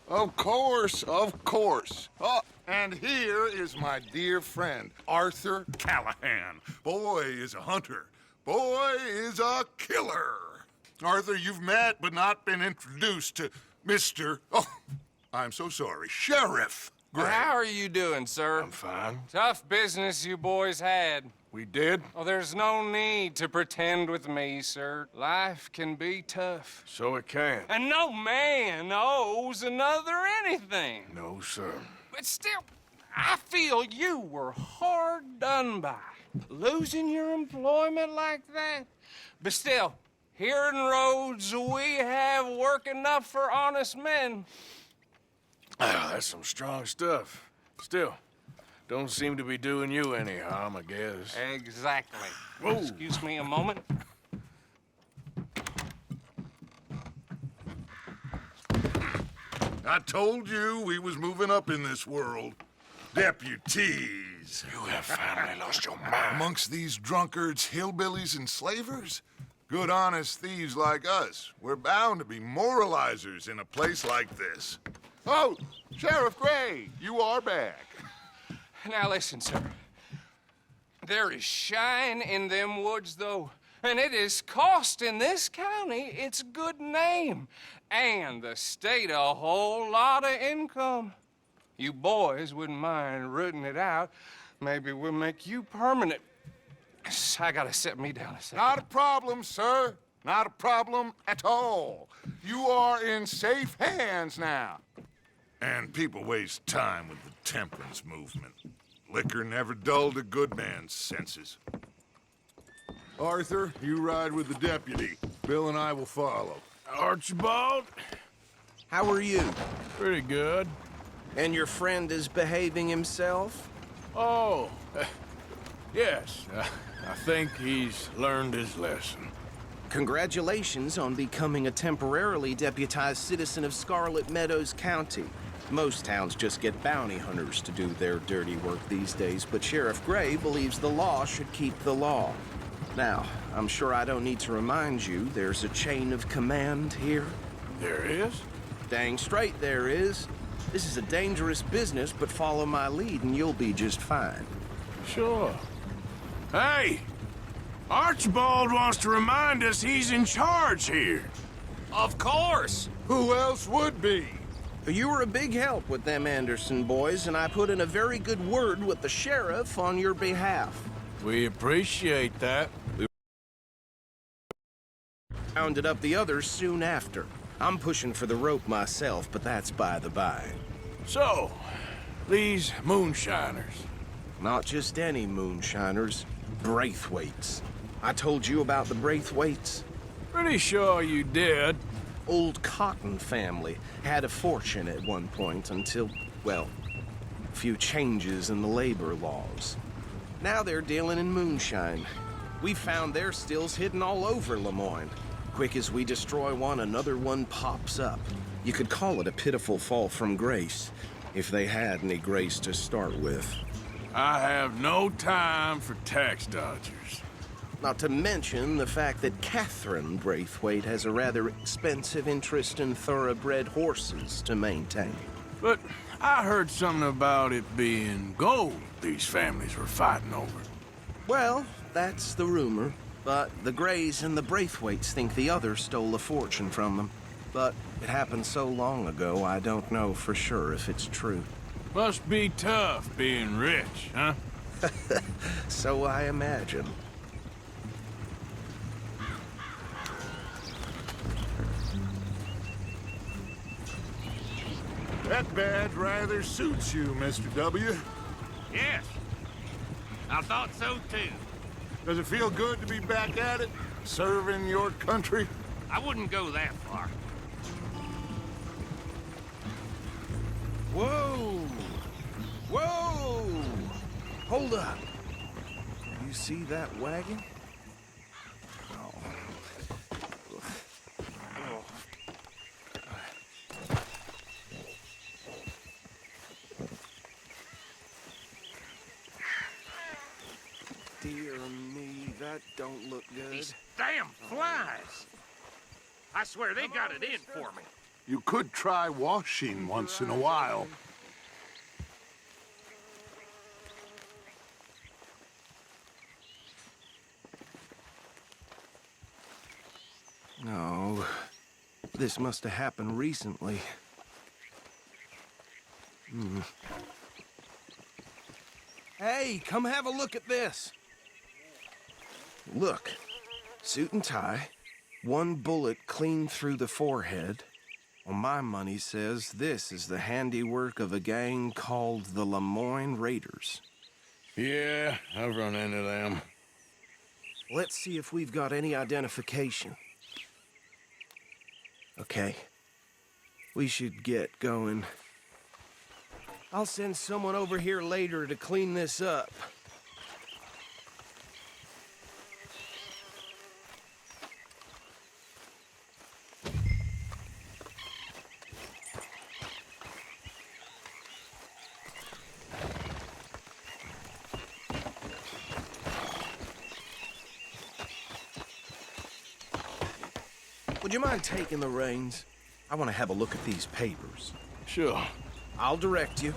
Of course, of course. Oh, and here is my dear friend, Arthur Callahan. Boy is a hunter. Boy is a killer. Arthur, you've met but not been introduced to Mr. Oh, I'm so sorry, Sheriff Gray. How are you doing, sir? I'm fine. Tough business you boys had. We did? Oh, there's no need to pretend with me, sir. Life can be tough. So it can. And no man owes another anything. No, sir. But still, I feel you were hard done by. Losing your employment like that. But still, here in Rhodes, we have work enough for honest men. Ah, that's some strong stuff. Still, don't seem to be doing you any harm, I guess. Exactly. Whoa. Excuse me a moment. I told you we was moving up in this world. Deputies. You have finally lost your mind. Amongst these drunkards, hillbillies, and slavers? Good, honest thieves like us. We're bound to be moralizers in a place like this. Oh, Sheriff Gray, you are back. Now listen, sir. There is shine in them woods, though, and it is costing this county its good name and the state a whole lot of income. You boys wouldn't mind rooting it out. Maybe we'll make you permanent. I gotta sit me down a second. Not a problem, sir. Not a problem at all. You are in safe hands now. And people waste time with the temperance movement. Liquor never dulled a good man's senses. Arthur, you ride with the deputy. Bill and I will follow. Archibald? How are you? Pretty good. And your friend is behaving himself? Oh, yes. I think he's learned his lesson. Congratulations on becoming a temporarily deputized citizen of Scarlet Meadows County. Most towns just get bounty hunters to do their dirty work these days, but Sheriff Gray believes the law should keep the law. Now, I'm sure I don't need to remind you there's a chain of command here. There is? Dang straight there is. This is a dangerous business, but follow my lead and you'll be just fine. Sure. Hey! Archibald wants to remind us he's in charge here. Of course! Who else would be? You were a big help with them Anderson boys, and I put in a very good word with the sheriff on your behalf. We appreciate that. Rounded up the others soon after. I'm pushing for the rope myself, but that's by the by. So, these moonshiners. Not just any moonshiners, Braithwaites. I told you about the Braithwaites? Pretty sure you did. Old Cotton family had a fortune at one point until, well, a few changes in the labor laws. Now they're dealing in moonshine. We found their stills hidden all over Lemoyne. Quick as we destroy one, another one pops up. You could call it a pitiful fall from grace, if they had any grace to start with. I have no time for tax dodgers. Not to mention the fact that Catherine Braithwaite has a rather expensive interest in thoroughbred horses to maintain. But I heard something about it being gold these families were fighting over. Well, that's the rumor. But the Grays and the Braithwaites think the other stole a fortune from them. But it happened so long ago, I don't know for sure if it's true. Must be tough being rich, huh? So I imagine. That badge rather suits you, Mr. W. Yes, I thought so too. Does it feel good to be back at it, serving your country? I wouldn't go that far. Whoa! Whoa! Hold up. You see that wagon? Oh. Dear me, that don't look good. These damn flies. I swear they got it in for me. You could try washing once in a while. No, this must have happened recently. Hey, come have a look at this. Look, suit and tie, one bullet clean through the forehead. Well, my money says this is the handiwork of a gang called the Lemoyne Raiders. Yeah, I've run into them. Let's see if we've got any identification. Okay. We should get going. I'll send someone over here later to clean this up. Would you mind taking the reins? I want to have a look at these papers. Sure. I'll direct you.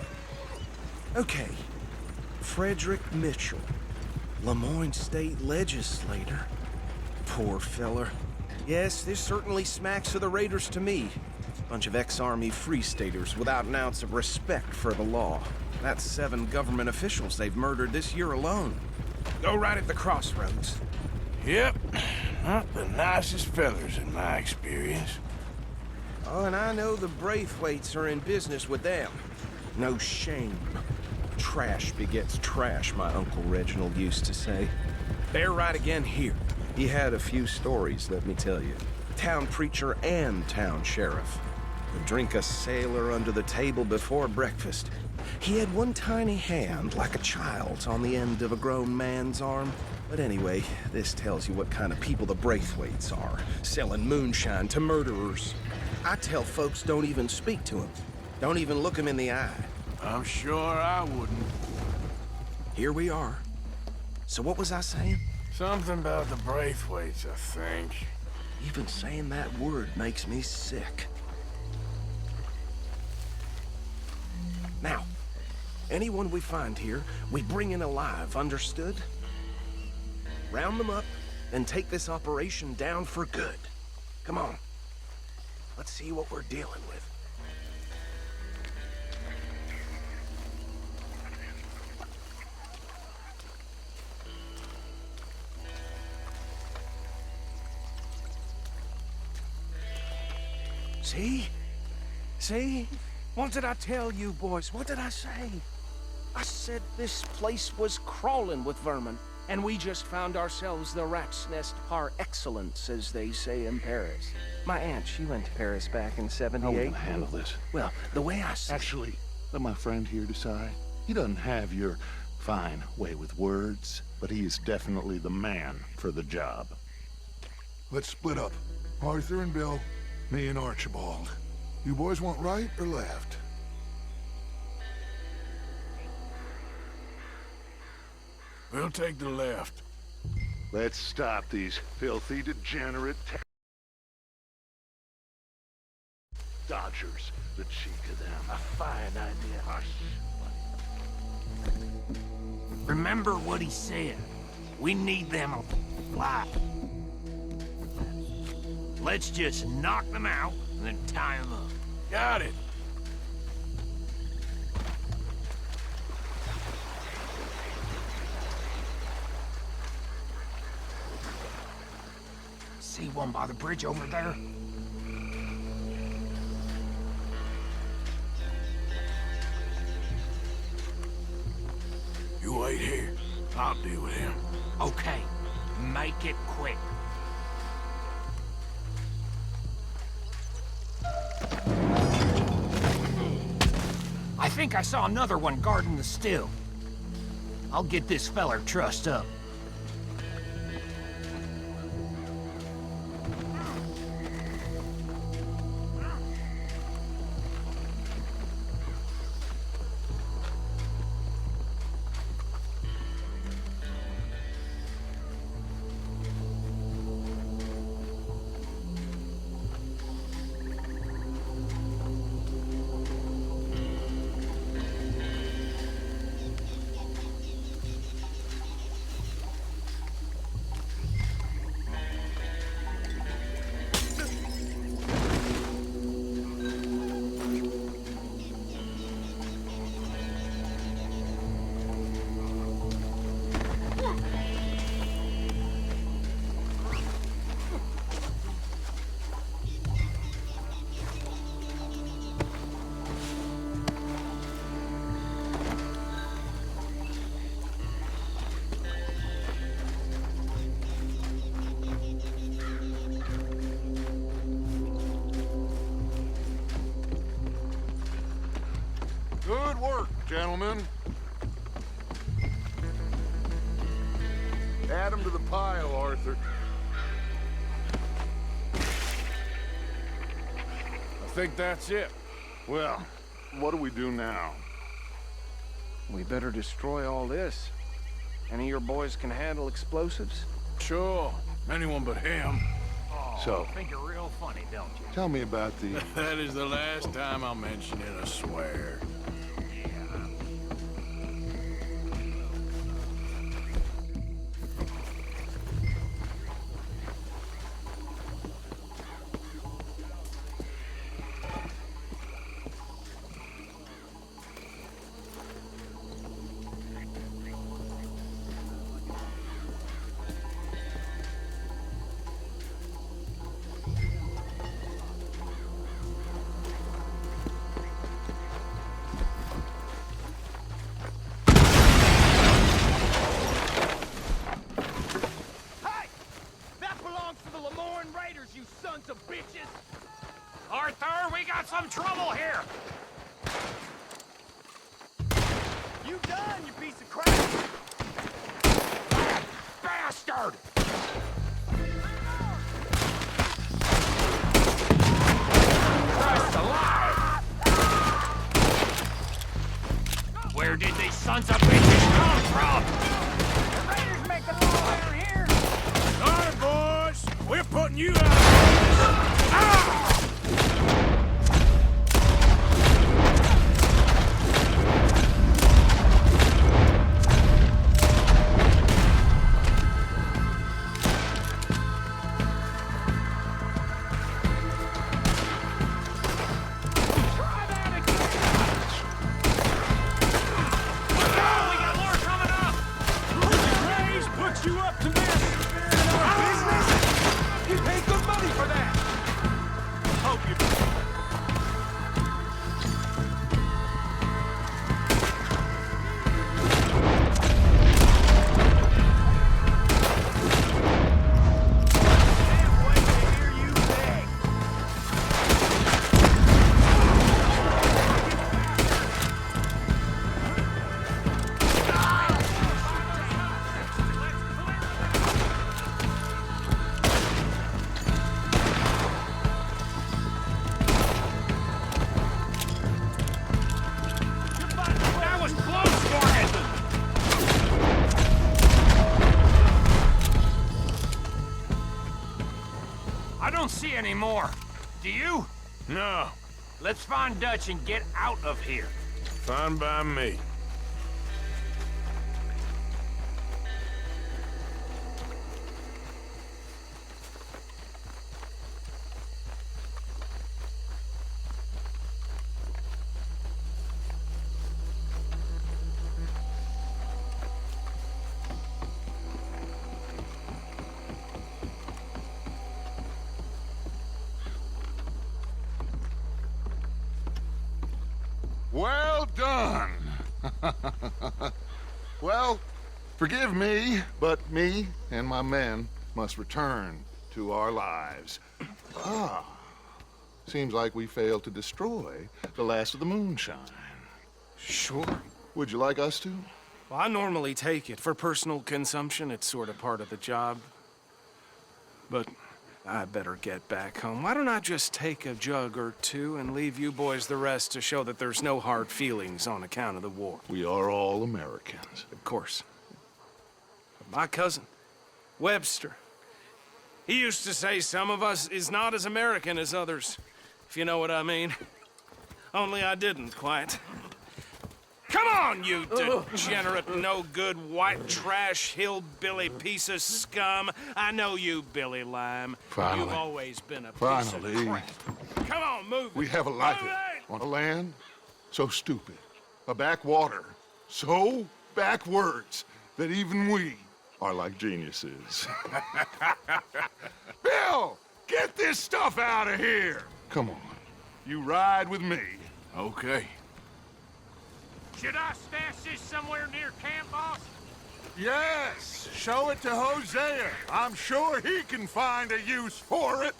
Okay. Frederick Mitchell, Lemoyne State Legislator. Poor feller. Yes, this certainly smacks of the Raiders to me. Bunch of ex-Army Free Staters without an ounce of respect for the law. That's 7 government officials they've murdered this year alone. Go right at the crossroads. Yep. Not the nicest fellers in my experience. Oh, and I know the Braithwaites are in business with them. No shame. Trash begets trash, my Uncle Reginald used to say. They're right again here. He had a few stories, let me tell you. Town preacher and town sheriff. Would drink a sailor under the table before breakfast. He had one tiny hand, like a child's, on the end of a grown man's arm. But anyway, this tells you what kind of people the Braithwaites are. Selling moonshine to murderers. I tell folks don't even speak to him. Don't even look him in the eye. I'm sure I wouldn't. Here we are. So what was I saying? Something about the Braithwaites, I think. Even saying that word makes me sick. Now, anyone we find here, we bring in alive, understood? Round them up, and take this operation down for good. Come on. Let's see what we're dealing with. See? See? What did I tell you, boys? What did I say? I said this place was crawling with vermin, and we just found ourselves the rat's nest par excellence, as they say in Paris. My aunt, she went to Paris back in '78. How are we gonna handle this? Well, the way I see Actually, let my friend here decide. He doesn't have your fine way with words, but he is definitely the man for the job. Let's split up. Arthur and Bill, me and Archibald. You boys want right or left? We'll take the left. Let's stop these filthy, degenerate dodgers. The cheek of them. A fine idea. Hush. Remember what he said. We need them alive. Let's just knock them out and then tie them up. Got it. See one by the bridge over there? You wait here. I'll deal with him. Okay, make it quick. I think I saw another one guarding the still. I'll get this feller trussed up. gentlemen. Add him to the pile, Arthur. I think that's it. Well, what do we do now? We better destroy all this. Any of your boys can handle explosives? Sure. Anyone but him. So, Think you're real funny, don't you? tell me about the... That is the last time I'll mention it, I swear. You sons of bitches! Arthur, we got some trouble here! You done, you piece of crap! Bastard! Christ alive! Where did these sons of bitches come from? The raiders make the law around here! Sorry, boys. We're putting you out of business. Ah! Anymore. Do you? No. Let's find Dutch and get out of here. Fine by me. Well done. Well, forgive me, but me and my men must return to our lives. Ah, seems like we failed to destroy the last of the moonshine. Sure. Would you like us to? Well, I normally take it. For personal consumption, it's sort of part of the job. But I better get back home. Why don't I just take a jug or two and leave you boys the rest to show that there's no hard feelings on account of the war? We are all Americans. Of course. But my cousin, Webster, he used to say some of us is not as American as others, if you know what I mean. Only I didn't quite. Come on, you degenerate, no-good, white trash, hillbilly piece of scum. I know you, Billy Lime. Finally. You've always been a piece Finally. of crap. Come on, move it. We have a life Move it! on a land so stupid, a backwater so backwards that even we are like geniuses. Bill, get this stuff out of here. Come on, you ride with me. Okay. Should I stash this somewhere near camp, boss? Yes, show it to Hosea. I'm sure he can find a use for it.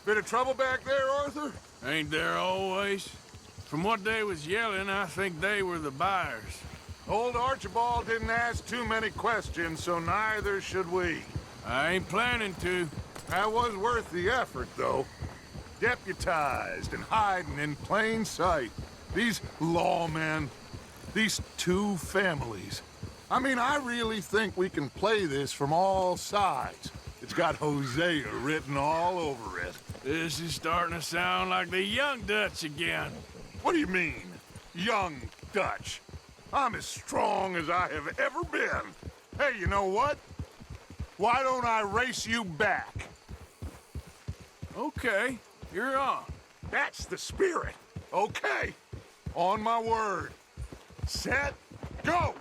Bit of trouble back there, Arthur? Ain't there always? From what they was yelling, I think they were the buyers. Old Archibald didn't ask too many questions, so neither should we. I ain't planning to. That was worth the effort, though. Deputized and hiding in plain sight. These lawmen, these two families. I mean, I really think we can play this from all sides. It's got Hosea written all over it. This is starting to sound like the Young Dutch again. What do you mean, young Dutch? I'm as strong as I have ever been. Hey, you know what? Why don't I race you back? Okay, you're on. That's the spirit. Okay. On my word. Set, go!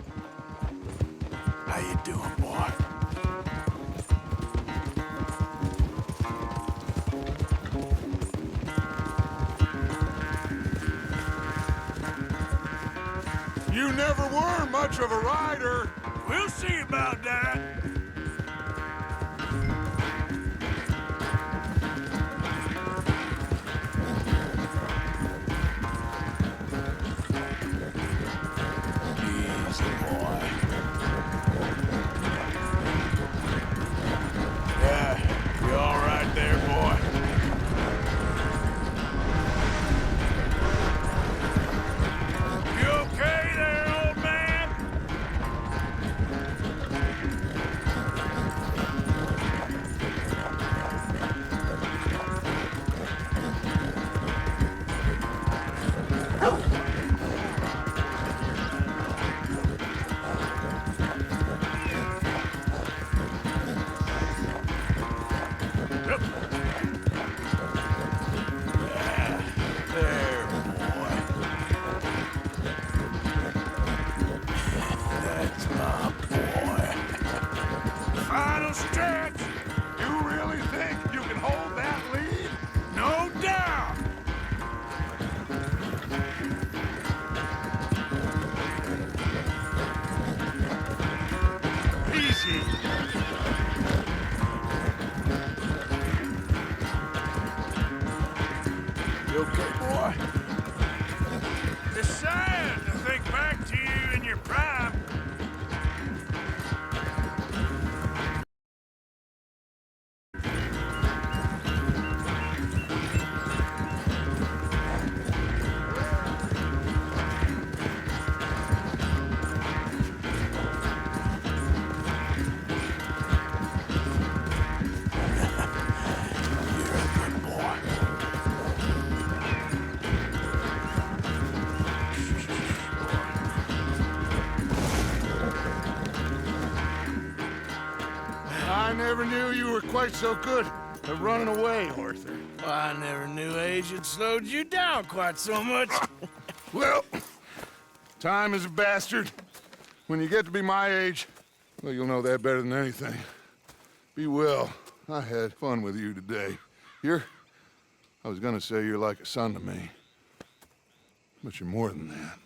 How you doing, boy? You never were much of a rider. We'll see about that. Easy, boy. Yeah, you all right there, boy? You okay there, old man? There, boy. That's my boy. Final stretch. You really think you can hold that lead? No doubt. Easy. You okay, boy? It's sad to think back to you in your prime. You're a good boy. I never knew you were quite so good at running away, Arthur. I never knew age had slowed you down quite so much. Well, time is a bastard. When you get to be my age, well, you'll know that better than anything. Be well. I had fun with you today. I was gonna say you're like a son to me, but you're more than that.